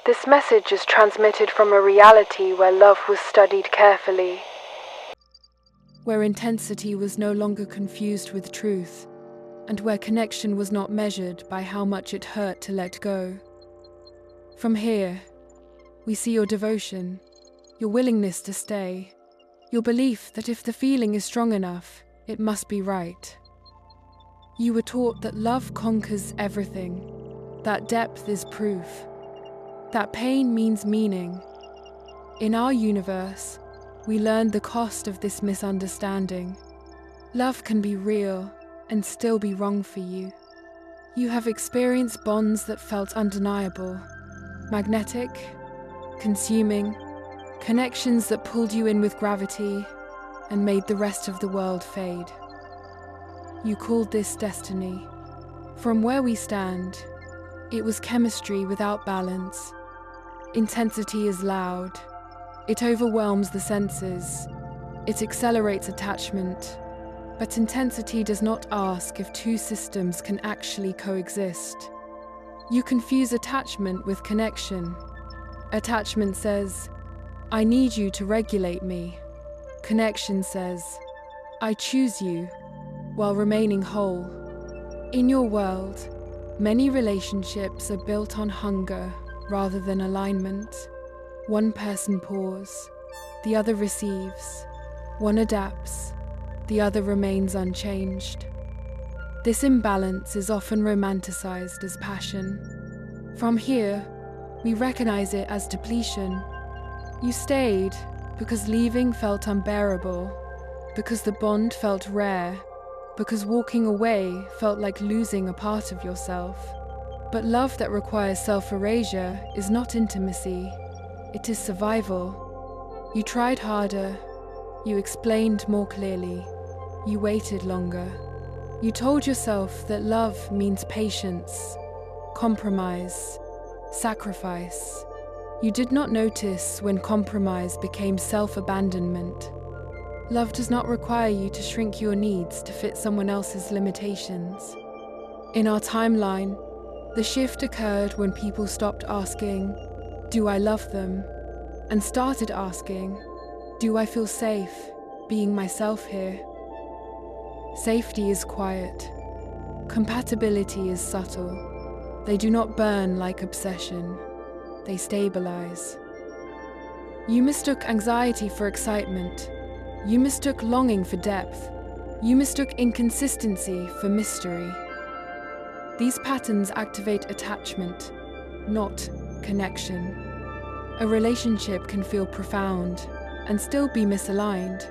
This message is transmitted from a reality where love was studied carefully, where intensity was no longer confused with truth, and where connection was not measured by how much it hurt to let go. From here, we see your devotion, your willingness to stay, your belief that if the feeling is strong enough, it must be right. You were taught that love conquers everything, that depth is proof, that pain means meaning. In our universe, we learned the cost of this misunderstanding. Love can be real and still be wrong for you. You have experienced bonds that felt undeniable, magnetic, consuming, connections that pulled you in with gravity and made the rest of the world fade. You called this destiny. From where we stand, it was chemistry without balance. Intensity is loud. It overwhelms the senses. It accelerates attachment. But intensity does not ask if two systems can actually coexist. You confuse attachment with connection. Attachment says, I need you to regulate me. Connection says, I choose you, while remaining whole. In your world, many relationships are built on hunger rather than alignment. One person pours, the other receives. One adapts, the other remains unchanged. This imbalance is often romanticized as passion. From here, we recognize it as depletion. You stayed because leaving felt unbearable, because the bond felt rare, because walking away felt like losing a part of yourself. But love that requires self-erasure is not intimacy, it is survival. You tried harder, you explained more clearly, you waited longer. You told yourself that love means patience, compromise, sacrifice. You did not notice when compromise became self-abandonment. Love does not require you to shrink your needs to fit someone else's limitations. In our timeline, the shift occurred when people stopped asking, do I love them? And started asking, do I feel safe being myself here? Safety is quiet. Compatibility is subtle. They do not burn like obsession. They stabilize. You mistook anxiety for excitement. You mistook longing for depth. You mistook inconsistency for mystery. These patterns activate attachment, not connection. A relationship can feel profound and still be misaligned.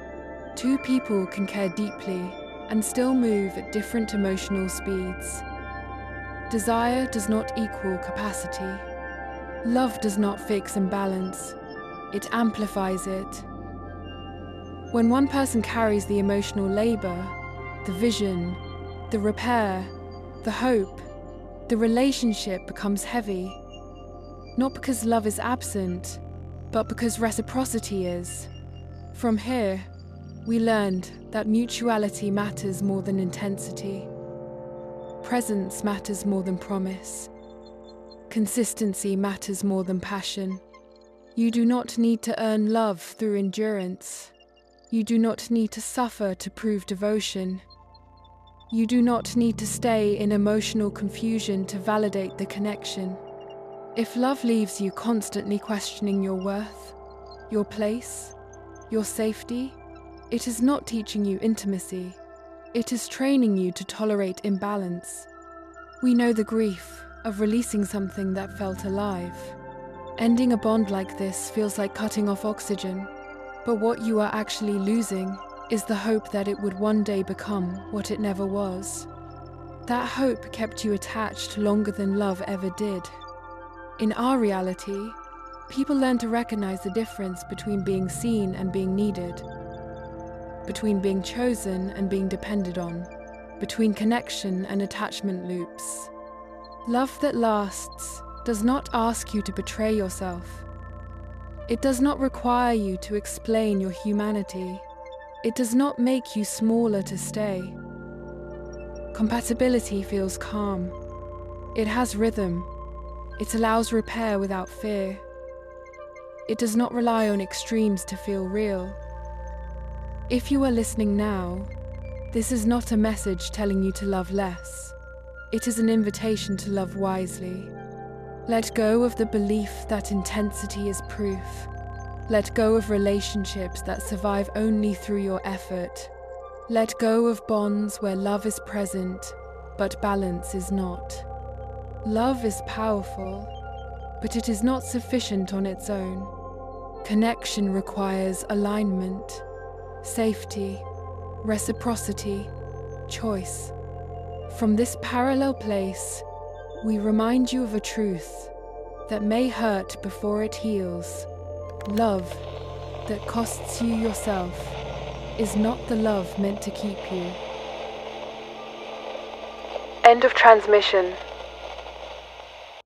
Two people can care deeply and still move at different emotional speeds. Desire does not equal capacity. Love does not fix imbalance, it amplifies it. When one person carries the emotional labor, the vision, the repair, the hope, the relationship becomes heavy. Not because love is absent, but because reciprocity is. From here, we learned that mutuality matters more than intensity. Presence matters more than promise. Consistency matters more than passion. You do not need to earn love through endurance. You do not need to suffer to prove devotion. You do not need to stay in emotional confusion to validate the connection. If love leaves you constantly questioning your worth, your place, your safety, it is not teaching you intimacy. It is training you to tolerate imbalance. We know the grief of releasing something that felt alive. Ending a bond like this feels like cutting off oxygen, but what you are actually losing is the hope that it would one day become what it never was. That hope kept you attached longer than love ever did. In our reality, people learn to recognize the difference between being seen and being needed, between being chosen and being depended on, between connection and attachment loops. Love that lasts does not ask you to betray yourself. It does not require you to explain your humanity. It does not make you smaller to stay. Compatibility feels calm. It has rhythm. It allows repair without fear. It does not rely on extremes to feel real. If you are listening now, this is not a message telling you to love less. It is an invitation to love wisely. Let go of the belief that intensity is proof. Let go of relationships that survive only through your effort. Let go of bonds where love is present, but balance is not. Love is powerful, but it is not sufficient on its own. Connection requires alignment, safety, reciprocity, choice. From this parallel place, we remind you of a truth that may hurt before it heals. Love that costs you yourself is not the love meant to keep you. End of transmission.